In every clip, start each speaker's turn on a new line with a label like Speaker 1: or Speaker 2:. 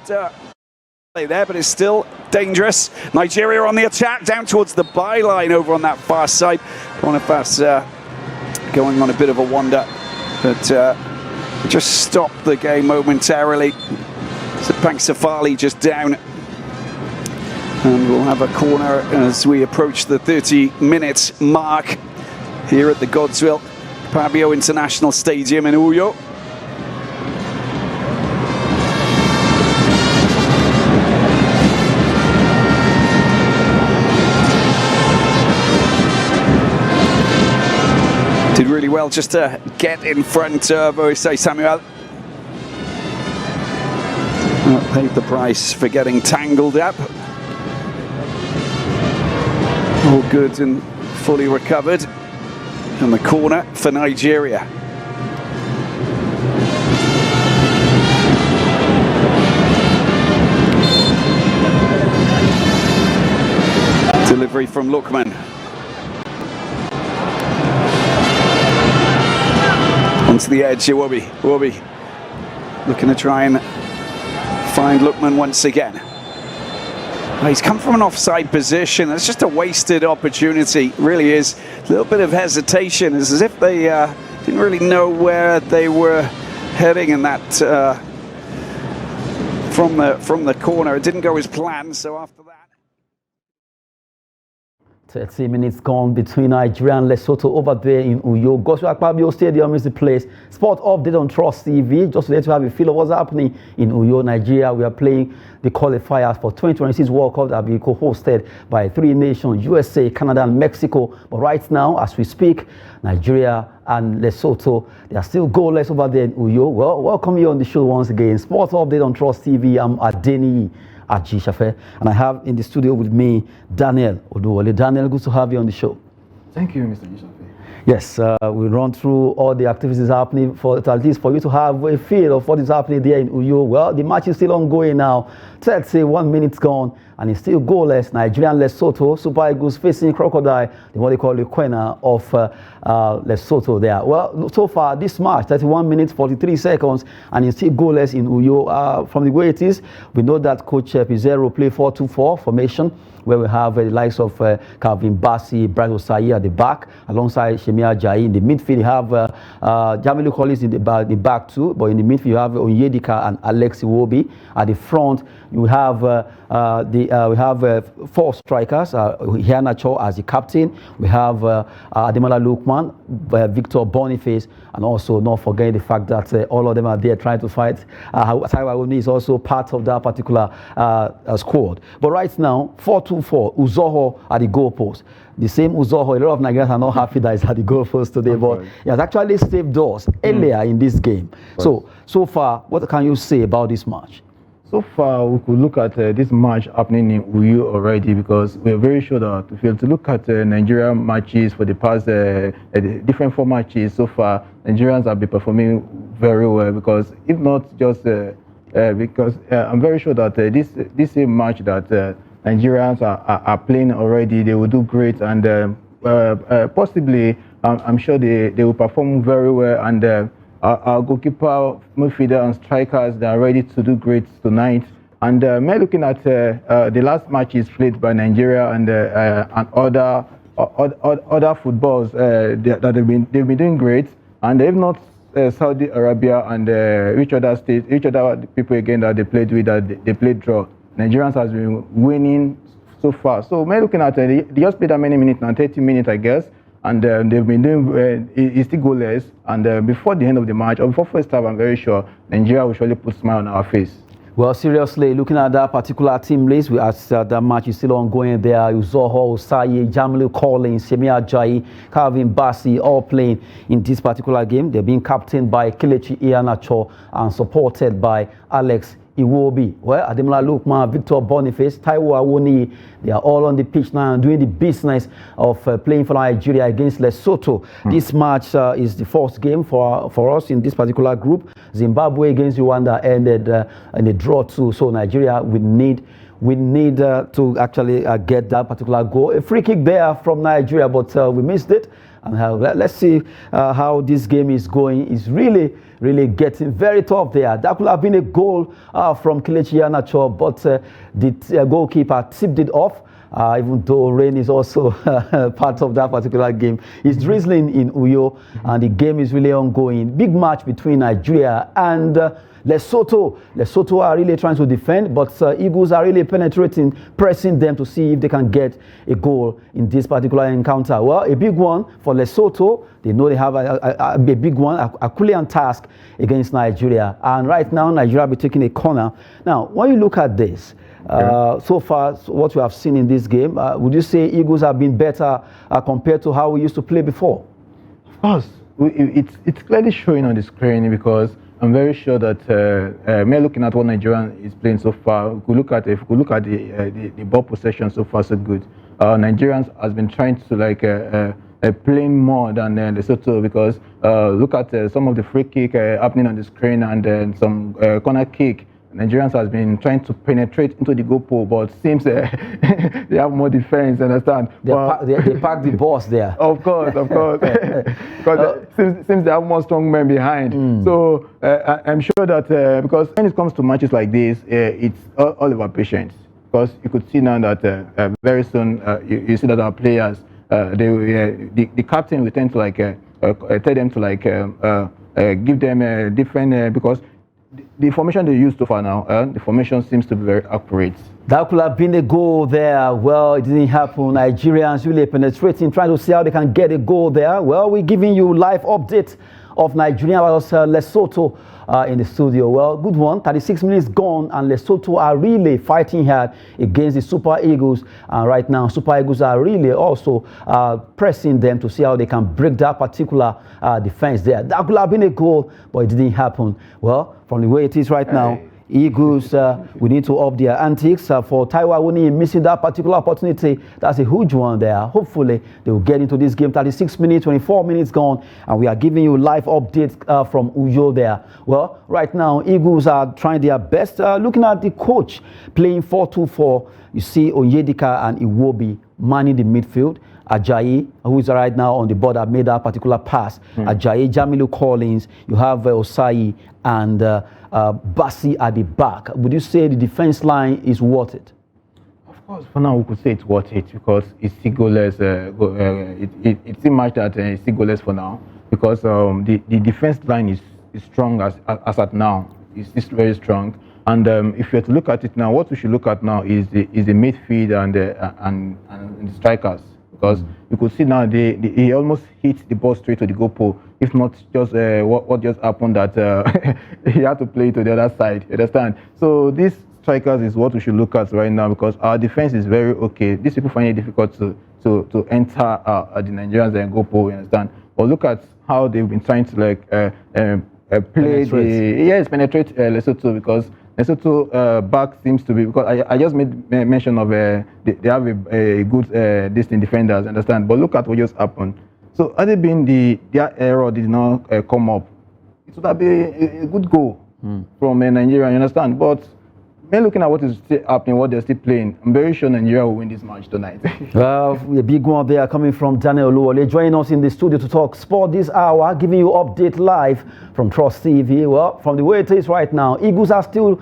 Speaker 1: play there, but it's still dangerous. Nigeria on the attack down towards the byline over on that far side. Boniface going on a bit of a wander, but just stopped the game momentarily. So Pangsafali just down. And we'll have a corner as we approach the 30-minute mark here at the Godswill Pabio International Stadium in Uyo. Did really well just to get in front of Oisei Samuel. Paid the price for getting tangled up. All good and fully recovered. And the corner for Nigeria. Delivery from Lookman. Onto the edge, Iwobi looking to try and find Lookman once again. He's come from an offside position. It's just a wasted opportunity. It really is. A little bit of hesitation. It's as if they didn't really know where they were heading in that from the corner. It didn't go as planned. So after that.
Speaker 2: 30 minutes gone between Nigeria and Lesotho over there in Uyo. Godswill Pabio Stadium is the place. Sport update on Trust TV. Just to let you have a feel of what's happening in Uyo, Nigeria. We are playing the qualifiers for 2026 World Cup that will be co-hosted by 3 nations, USA, Canada, and Mexico. But right now, as we speak, Nigeria and Lesotho, they are still goalless over there in Uyo. Well, welcome you on the show once again. Sport update on Trust TV. I'm Adeni Ajishafe, and I have in the studio with me Daniel Oduwole. Daniel, good to have you on the show.
Speaker 3: Thank you, Mr. Ajishafe.
Speaker 2: Yes, we'll run through all the activities happening for at least for you to have a feel of what is happening there in Uyo. Well, the match is still ongoing now. 31 minutes gone, and it's still goalless. Nigeria and Lesotho, Super Eagles facing Crocodile, the what they call the Quena of Lesotho there. Well, so far this match, 31 minutes, 43 seconds, and it's still goalless in Uyo. From the way it is, we know that Coach Pizarro play 4-2-4 formation, where we have the likes of Calvin Bassey, Bright Osayi at the back, alongside Shemia Ajayi. In the midfield, you have Jamilu Collins in the back too, but in the midfield, you have Onyedika and Alex Iwobi. At the front, you have we have 4 strikers, Iheanacho as the captain. We have Ademola Lookman, Victor Boniface, and also not forgetting the fact that all of them are there trying to fight. Taiwo Awoni is also part of that particular squad. But right now, 4-2-4, Uzoho at the goalpost. The same Uzoho, a lot of Nigerians are not happy that he's at the goalpost today, but he has actually saved us earlier in this game. So far, what can you say about this match?
Speaker 3: So far, we could look at this match happening in Uyo already, because we're very sure that if you have to look at Nigerian matches for the past different 4 matches so far, Nigerians have been performing very well, because if not just because I'm very sure that this same match that Nigerians are playing already, they will do great, and possibly I'm sure they will perform very well, and our goalkeeper, midfielder, and strikers, they are ready to do great tonight. And we're looking at the last matches played by Nigeria and other footballs that they've been doing great. And if not Saudi Arabia and which other people again that they played with, that they played draw, Nigerians has been winning so far. So we're looking at they just played that many minutes now, 30 minutes, I guess. And they've been doing it's still goalless. And before the end of the match, or before first half, I'm very sure Nigeria will surely put a smile on our face.
Speaker 2: Well, seriously, looking at that particular team list, as that match is still ongoing there, Uzoho, Osayi, Jamilu Collins, Shemia Ajayi, Calvin Bassey, all playing in this particular game. They're being captained by Kelechi Iheanacho and supported by Alex Iwobi. Well, Ademola Lookman, Victor Boniface, Taiwo Awoni, they are all on the pitch now and doing the business of playing for Nigeria against Lesotho. This match is the 4th game for us in this particular group. Zimbabwe against Rwanda ended in a draw too, so Nigeria would need to actually get that particular goal. A free kick there from Nigeria, but we missed it. And let's see how this game is going. It's really getting very tough there. That could have been a goal from Kelechi Iheanacho, but the goalkeeper tipped it off. Even though rain is also part of that particular game. It's drizzling in Uyo, and the game is really ongoing. Big match between Nigeria and Lesotho. Lesotho are really trying to defend, but Eagles are really penetrating, pressing them to see if they can get a goal in this particular encounter. Well, a big one for Lesotho. They know they have a big one, a Herculean task against Nigeria. And right now, Nigeria will be taking a corner. Now, when you look at this, so far, what we have seen in this game, would you say Eagles have been better compared to how we used to play before?
Speaker 3: Of course, it's clearly showing on the screen, because I'm very sure that me looking at what Nigeria is playing so far, if we look at the ball possession so far, so good. Nigerians has been trying to playing more than Lesotho, because look at some of the free kick happening on the screen, and some corner kick. Nigerians has been trying to penetrate into the goal pole, but seems they have more defense, understand?
Speaker 2: They pack the boss there.
Speaker 3: Of course. Because seems they have more strong men behind. So I'm sure that because when it comes to matches like this, it's all about patience. Because you could see now that very soon you see that our players, the captain will tend to tell them to give them a different because the formation they used so far now, the formation seems to be very accurate.
Speaker 2: That could have been a goal there. Well, it didn't happen. Nigerians really penetrating, trying to see how they can get a goal there. Well, we're giving you live update of Nigeria versus Lesotho in the studio. Well, good one. 36 minutes gone, and Lesotho are really fighting hard against the Super Eagles. And right now, Super Eagles are really also pressing them to see how they can break that particular defense there. That could have been a goal, but it didn't happen. Well, from the way it is right now, Eagles, we need to up their antics. For Taiwo Awoniyi missing that particular opportunity, that's a huge one there. Hopefully, they will get into this game. 36 minutes, 24 minutes gone, and we are giving you live updates from Uyo there. Well, right now, Eagles are trying their best. Looking at the coach playing 4-2-4, you see Onyedika and Iwobi manning the midfield. Ajayi, who is right now on the board, have made that particular pass. Ajayi, Jamilu Collins, you have Osayi and Bassi at the back. Would you say the defense line is worth it?
Speaker 3: Of course, for now we could say it's worth it, because it's still goalless. It's still match that it's still goalless for now, because the defense line is strong as at now. It's very strong. And if you have to look at it now, what we should look at now is the midfield and the strikers. Because you could see now he almost hit the ball straight to the goal pole. If not just what just happened, that he had to play to the other side. You understand? So these strikers is what we should look at right now, because our defense is very okay. These people find it difficult to enter the Nigerians and goal pole. You understand? But look at how they've been trying to penetrate Lesotho, because Lesotho back seems to be, because I just made mention of they have a good distant defenders, understand? But look at what just happened. So had it been their error did not come up, it would have been a good goal from Nigeria, you understand? But when looking at what is still happening, what they're still playing, I'm very sure Nigeria will win this match tonight.
Speaker 2: Well, a big one there coming from Daniel Oluwole, joining us in the studio to talk sport this hour, giving you update live from Trust TV. Well, from the way it is right now, Eagles are still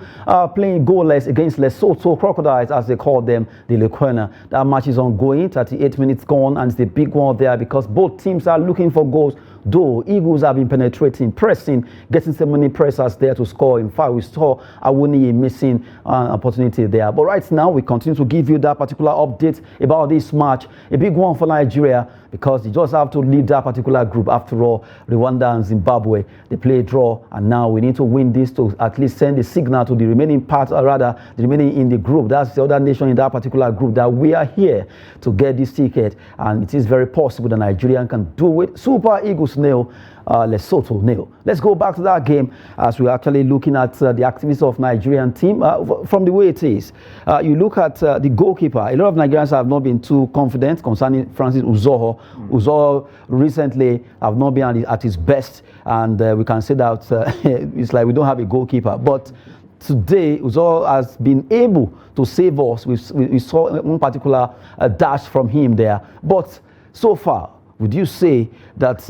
Speaker 2: playing goalless against Lesotho Crocodiles, as they call them, the Lequena. That match is ongoing, 38 minutes gone, and it's the big one there because both teams are looking for goals. Though Eagles have been penetrating, pressing, getting so many pressers there to score. In fact, we saw Awoniyi missing an opportunity there. But right now, we continue to give you that particular update about this match. A big one for Nigeria, because they just have to lead that particular group. After all, Rwanda and Zimbabwe, they play a draw, and now we need to win this to at least send the signal to the remaining part, or rather, the remaining in the group. That's the other nation in that particular group, that we are here to get this ticket, and it is very possible that Nigeria can do it. Super Eagles nil, Lesotho nil. Let's go back to that game as we're actually looking at the activities of Nigerian team from the way it is. You look at the goalkeeper. A lot of Nigerians have not been too confident concerning Francis Uzoho. Uzoho recently have not been at his best, and we can say that it's like we don't have a goalkeeper. But today, Uzoho has been able to save us. We saw one particular dash from him there. But so far, would you say that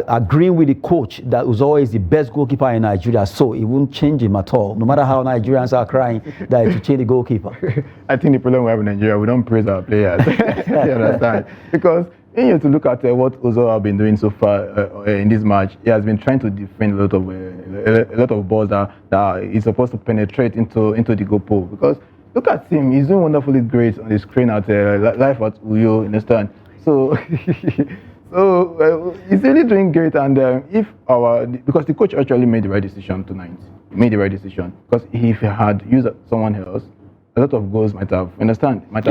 Speaker 2: agreeing with the coach that was always the best goalkeeper in Nigeria, so it won't change him at all, no matter how Nigerians are crying that it should change the goalkeeper?
Speaker 3: I think the problem we have in Nigeria, we don't praise our players. You understand? Because you have to look at what Uzo have been doing so far in this match. He has been trying to defend a lot of balls that he's supposed to penetrate into the goal pole. Because look at him, he's doing wonderfully great on the screen at live at Uyo, understand? So, he's really doing great. And because the coach actually made the right decision tonight. He made the right decision because if he had used someone else, a lot of goals might have, understand? But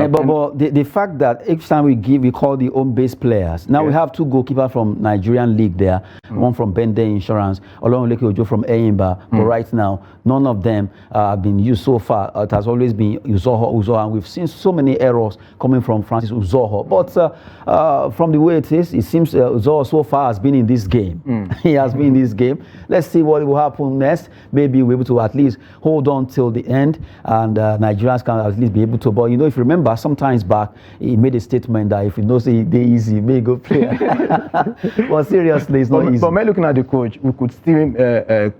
Speaker 2: the fact that each time we call the home-based players. Now we have 2 goalkeepers from Nigerian League there, one from Bende Insurance, Olorunleke Ojo from Eyimba. But right now, none of them have been used so far. It has always been Uzoho, and we've seen so many errors coming from Francis Uzoho. But from the way it is, it seems Uzoho so far has been in this game. He has been in this game. Let's see what will happen next. Maybe we're able to at least hold on till the end, and Nigeria can at least be able to. But if you remember, sometimes back, he made a statement that if you know say they easy, may go play. Well, seriously, it's not easy.
Speaker 3: But when looking at the coach, we could still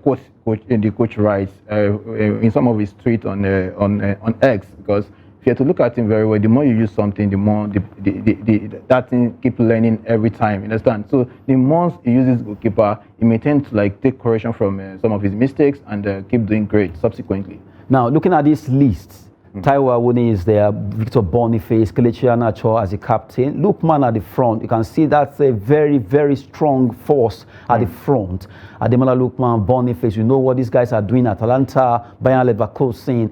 Speaker 3: quote the coach right in some of his tweets on X, because if you have to look at him very well, the more you use something, the more that thing keep learning every time. You understand? So the more he uses goalkeeper, he may tend to take correction from some of his mistakes and keep doing great subsequently.
Speaker 2: Now, looking at this list, Taiwo Awoniyi is there, Victor Boniface, Kelechi Iheanacho as the captain, Lookman at the front. You can see that's a very, very strong force at the front. Ademola Lookman, Boniface, you know what these guys are doing at Atalanta, Bayern Leverkusen,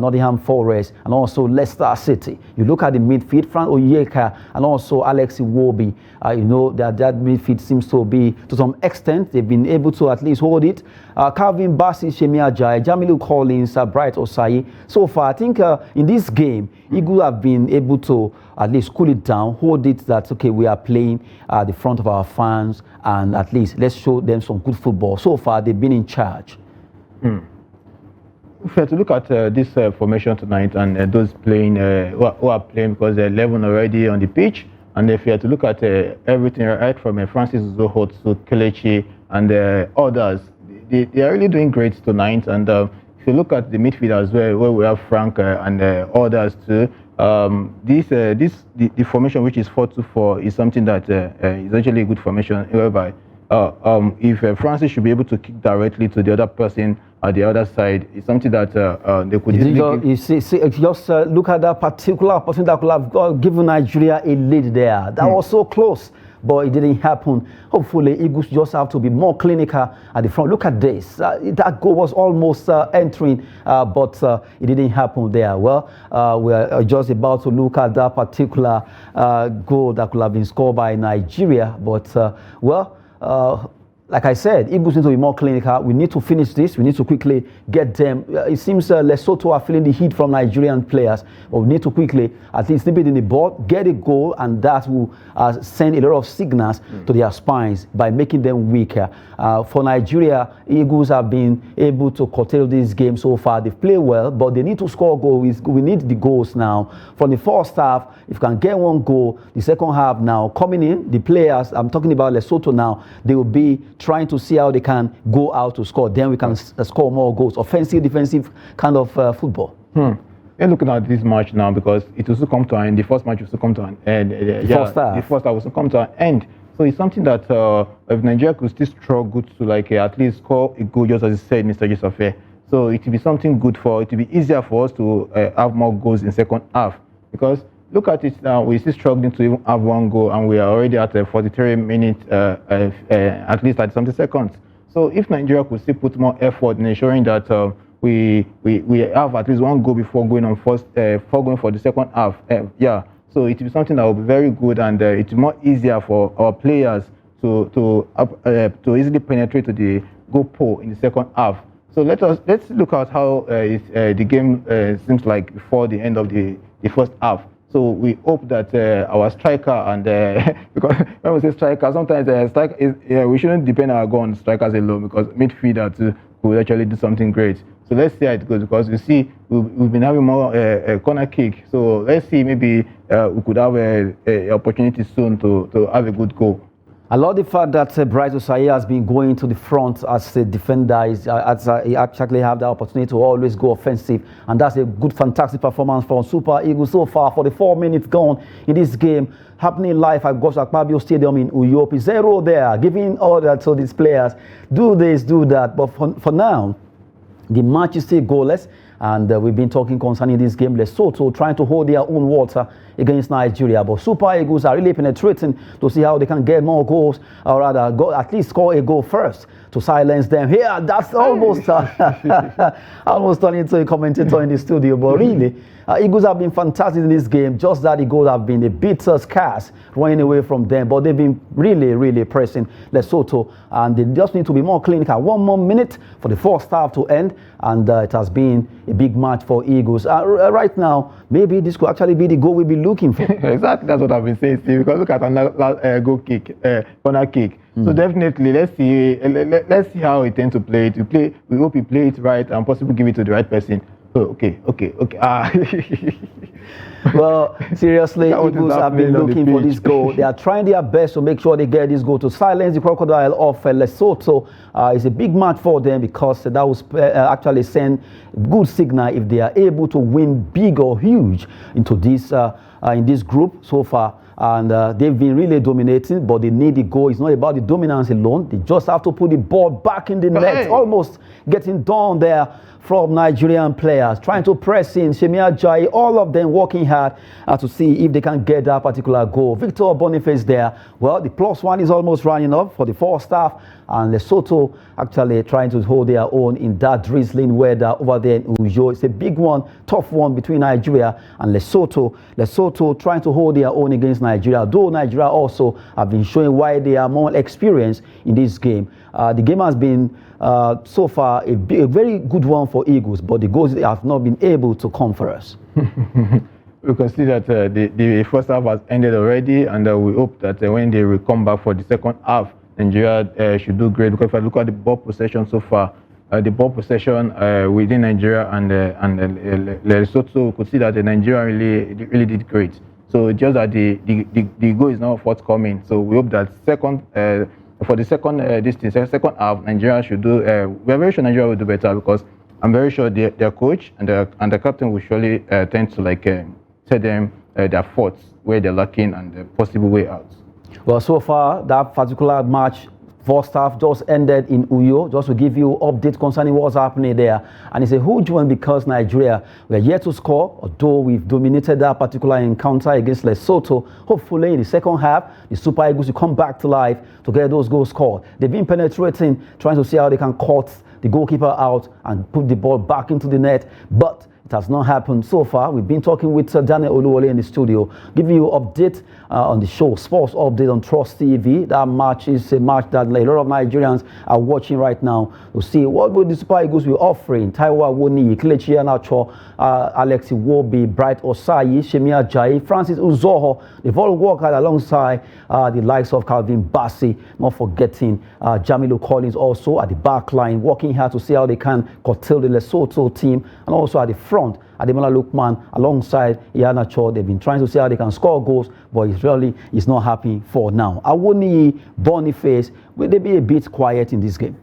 Speaker 2: Nottingham Forest, and also Leicester City. You look at the midfield, Frank Onyeka and also Alex Iwobi. You know that midfield seems to be, to some extent, they've been able to at least hold it. Calvin Bassey, Shemi Ajayi, Jamilu Collins, Bright Osayi. So far, I think in this game, Eagles have been able to at least cool it down, hold it that, okay, we are playing at the front of our fans, and at least let's show them some good football. So far, they've been in charge.
Speaker 3: If we have to look at this formation tonight and those playing, who are playing, because they're 11 already on the pitch, and if you have to look at everything right from Francis Uzoho to Kelechi and others, they are really doing great tonight. And if you look at the midfield as well, where we have Frank and others too, the formation, which is 4-2-4, is something that is actually a good formation. Whereby if Francis should be able to kick directly to the other person at the other side, it's something that they could
Speaker 2: just look at that particular opportunity that could have given Nigeria a lead there. That was so close, but it didn't happen. Hopefully, Eagles just have to be more clinical at the front. Look at this. That goal was almost entering, but it didn't happen there. Well, we're just about to look at that particular goal that could have been scored by Nigeria. But, like I said, Eagles need to be more clinical. We need to finish this. We need to quickly get them. It seems Lesotho are feeling the heat from Nigerian players. But we need to quickly at least nip it in the ball, get a goal, and that will send a lot of signals to their spines by making them weaker. For Nigeria, Eagles have been able to curtail this game so far. They've played well, but they need to score goals. We need the goals now. From the first half, if you can get one goal, the second half now coming in, the players, I'm talking about Lesotho now, they will be trying to see how they can go out to score. Then we can score more goals. Offensive, defensive kind of football.
Speaker 3: We're looking at this match now because it will still come to an end. The first match will still come to an end. The first half will still come to an end. So it's something that if Nigeria could still struggle to at least score a goal, just as you said, Mr. Joseph. So it will be something good it will be easier for us to have more goals in second half. Because look at it now, we're still struggling to even have one goal, and we are already at 43 minutes, at least at 70 seconds. So if Nigeria could still put more effort in ensuring that we have at least one goal before going on for the second half, so it will be something that will be very good, and it's more easier for our players to easily penetrate to the goal pole in the second half. So let's look at how the game seems like before the end of the first half. So we hope that our striker and because when we say striker, sometimes we shouldn't depend our goal on strikers alone, because midfielder too could actually do something great. So let's see how it goes, because you see we've been having more corner kick. So let's see, maybe we could have a opportunity soon to have a good goal.
Speaker 2: I love the fact that Bright Osayi has been going to the front as a defender. He actually have the opportunity to always go offensive, and that's a good, fantastic performance from Super Eagles so far. For the 4 minutes gone in this game, happening live at Gosh Akpabio Stadium in Uyo. 0 there, giving order to these players, do this, do that. But for now, the match is still goalless, and we've been talking concerning this game. Lesotho trying to hold their own water against Nigeria, but Super Eagles are really penetrating to see how they can get more goals, or rather, at least score a goal first to silence them. Here, that's almost almost turning into a commentator in the studio, but really, Eagles have been fantastic in this game. Just that the goals have been a bit scarce, running away from them, but they've been really pressing Lesotho, and they just need to be more clinical. 1 more minute for the first half to end, and it has been a big match for Eagles. Right now, maybe this could actually be the goal we'll be looking for.
Speaker 3: Exactly, that's what I've been saying, Steve. Because look at another goal kick, corner kick. So definitely, let's see how he tends to play it. We hope he play it right and possibly give it to the right person. Oh, okay.
Speaker 2: Well, seriously, Eagles have been looking for this goal. They are trying their best to make sure they get this goal to silence the crocodile of Lesotho. It's a big match for them, because that will actually send good signal if they are able to win big or huge into this in this group so far. And they've been really dominating, but they need the goal. It's not about the dominance alone. They just have to put the ball back in the net, almost getting done there from Nigerian players, trying to press in. Shemi Ajayi, all of them working hard to see if they can get that particular goal. Victor Boniface there. Well, the +1 is almost running up for the first half, and Lesotho actually trying to hold their own in that drizzling weather over there in Uyo. It's a big one, tough one between Nigeria and Lesotho. Lesotho trying to hold their own against Nigeria, though Nigeria also have been showing why they are more experienced in this game. The game has been so far a very good one for Eagles, but the goals have not been able to come for us.
Speaker 3: We can see that the first half has ended already, and we hope that when they will come back for the second half, Nigeria should do great. Because if I look at the ball possession so far, the ball possession within Nigeria and Lesotho, we could see that Nigeria really did great. So just that the goal is not forthcoming. So we hope that for the second half, Nigeria should do. We are very sure Nigeria will do better, because I'm very sure their coach and the captain will surely tend to tell them their faults, where they're lacking, and the possible way out.
Speaker 2: Well, so far that particular match, first half, just ended in Uyo, just to give you update concerning what's happening there. And it's a huge one, because Nigeria, we are yet to score, although we've dominated that particular encounter against Lesotho. Hopefully in the second half, the Super Eagles will come back to life to get those goals scored. They've been penetrating, trying to see how they can cut the goalkeeper out and put the ball back into the net, but it has not happened so far. We've been talking with Daniel Oluwole in the studio, giving you update on the show, Sports Update on Trust TV. That match is a match that a lot of Nigerians are watching right now to see what will the Super Eagles be offering. Taiwo Awoniyi, Kelechi Iheanacho, Alex Iwobi, Bright Osayi, Shemi Ajayi, Francis Uzoho. They've all worked alongside the likes of Calvin Bassey, not forgetting Jamilu Collins also at the back line, working hard to see how they can curtail the Lesotho team, and also at the front, Ademola Lookman alongside Iheanacho. They've been trying to see how they can score goals, but it really is not happening for now. Awoniyi, Boniface, will they be a bit quiet in this game?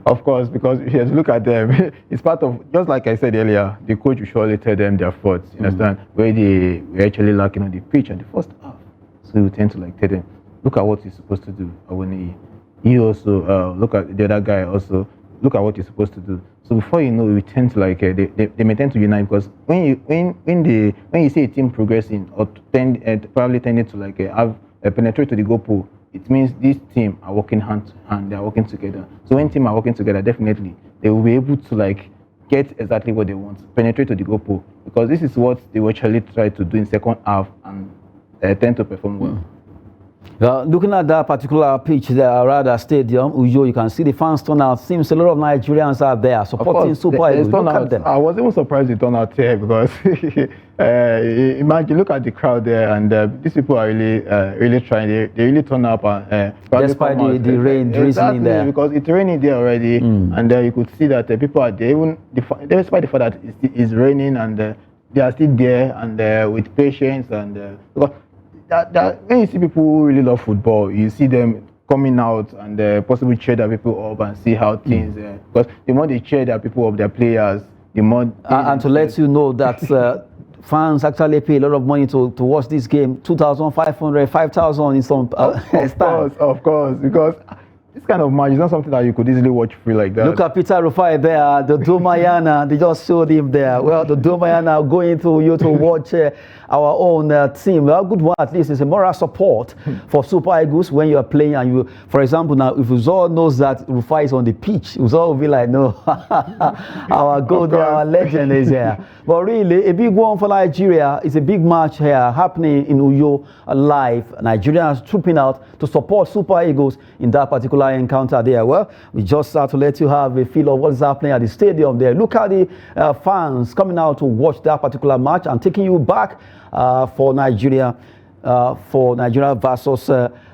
Speaker 3: Of course, because if you look at them, it's part of, just like I said earlier, the coach will surely tell them their faults, you understand, where they were actually lacking on the pitch at the first half. So you tend to tell them, look at what he's supposed to do. Awoniyi, you also look at the other guy also, look at what you're supposed to do. So before you know, we tend to they may tend to unite, because when you see a team progressing or probably tending to have penetrate to the goal pool, it means this team are working hand to hand, they are working together. So when team are working together, definitely they will be able to get exactly what they want, penetrate to the goal pool, because this is what they will actually try to do in second half and tend to perform well.
Speaker 2: Looking at that particular pitch there, rather stadium, Uyo, you can see the fans turnout. Seems a lot of Nigerians are there supporting Super Eagles. Look at them.
Speaker 3: I was even surprised the turnout here because imagine, look at the crowd there, and these people are really trying. They really turn up.
Speaker 2: Despite the rain drizzling there.
Speaker 3: Because it's raining there already, and you could see that people are there. Even despite the fact that it's raining, and they are still there and with patience and because when you see people who really love football, you see them coming out and possibly cheer their people up and see how things. Because the more they cheer their people up, their players, the more.
Speaker 2: And to let you know that fans actually pay a lot of money to watch this game. 2,500, 5,000 in some.
Speaker 3: Of course, because this kind of match is not something that you could easily watch free like that.
Speaker 2: Look at Peter Rufai there, the Domayana, they just showed him there. Well, the Domayana going to you to watch our own team. Well, good one, at least it's a moral support for Super Eagles when you are playing and you, for example, now if Uzor knows that Rufai is on the pitch, Uzor will be like, no, our gold, our legend is here. But really, a big one for Nigeria. It's a big match here happening in Uyo live. Nigerians trooping out to support Super Eagles in that particular encounter there. Well, we just have to let you have a feel of what is happening at the stadium there. Look at the fans coming out to watch that particular match and taking you back for Nigeria versus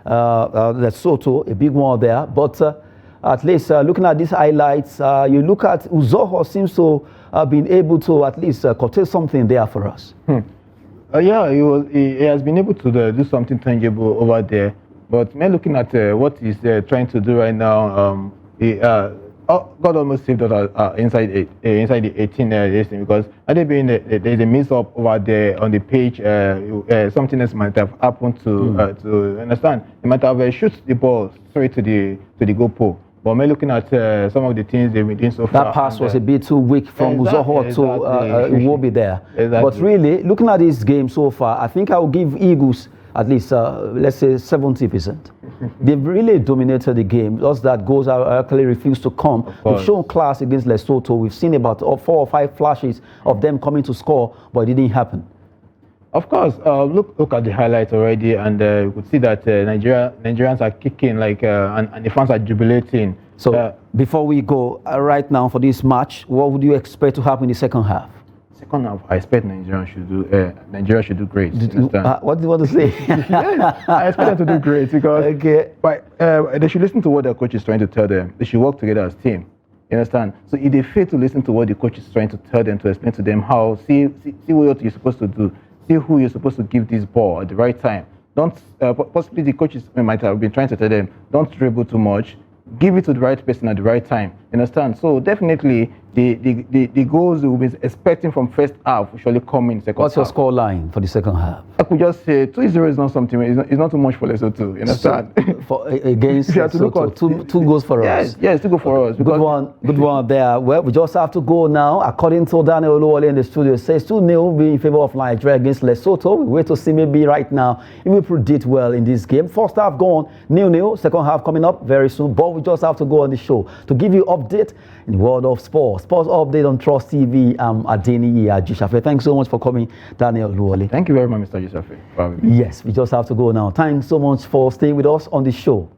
Speaker 2: Lesotho, a big one there. But at least looking at these highlights, you look at Uzoho seems to have been able to at least curtail something there for us.
Speaker 3: Yeah, he has been able to do something tangible over there. But when looking at what he's trying to do right now, God almost saved us inside the 18 because had there been there's a mix up over there on the pitch, something else might have happened to understand. He might have shot the ball straight to the goal pole. But when looking at some of the things they've been doing so far,
Speaker 2: that pass was a bit too weak from Uzoho to Iwobi there.
Speaker 3: Exactly.
Speaker 2: But really, looking at this game so far, I think I will give Eagles at least, let's say, 70%. They've really dominated the game. Just that goals actually refused to come. We've shown class against Lesotho. We've seen about 4 or 5 flashes of them coming to score, but it didn't happen.
Speaker 3: Of course, look at the highlights already, and you could see that Nigerians are kicking like, and the fans are jubilating.
Speaker 2: So before we go right now for this match, what would you expect to happen in the second half?
Speaker 3: Second half, I expect Nigeria should do great.
Speaker 2: What do you want to say?
Speaker 3: Yeah, I expect them to do great because they should listen to what their coach is trying to tell them. They should work together as a team. You understand? So if they fail to listen to what the coach is trying to tell them, to explain to them how, see what you're supposed to do, see who you're supposed to give this ball at the right time. Don't possibly the coaches might have been trying to tell them, don't dribble too much, give it to the right person at the right time. You understand? So definitely the goals we'll be expecting from first half will surely come in second half.
Speaker 2: What's your score line for the second half?
Speaker 3: I could just say 2-0 is not something. It's not too much for Lesotho. You understand?
Speaker 2: So, against Lesotho, two goals for us.
Speaker 3: Yes, 2 goals for us.
Speaker 2: Good one there. Well, we just have to go now. According to Daniel Oluwole in the studio, it says 2-0 be in favor of Nigeria against Lesotho. We wait to see maybe right now if we predict well in this game. First half gone 0-0. Second half coming up very soon. But we just have to go on the show to give you update in the world of sports. Sports update on Trust TV. I'm Adeni Ajishafe. Thanks so much for coming, Daniel Oluwole.
Speaker 3: Thank you very much, Mr. Ajishafe.
Speaker 2: Yes, we just have to go now. Thanks so much for staying with us on the show.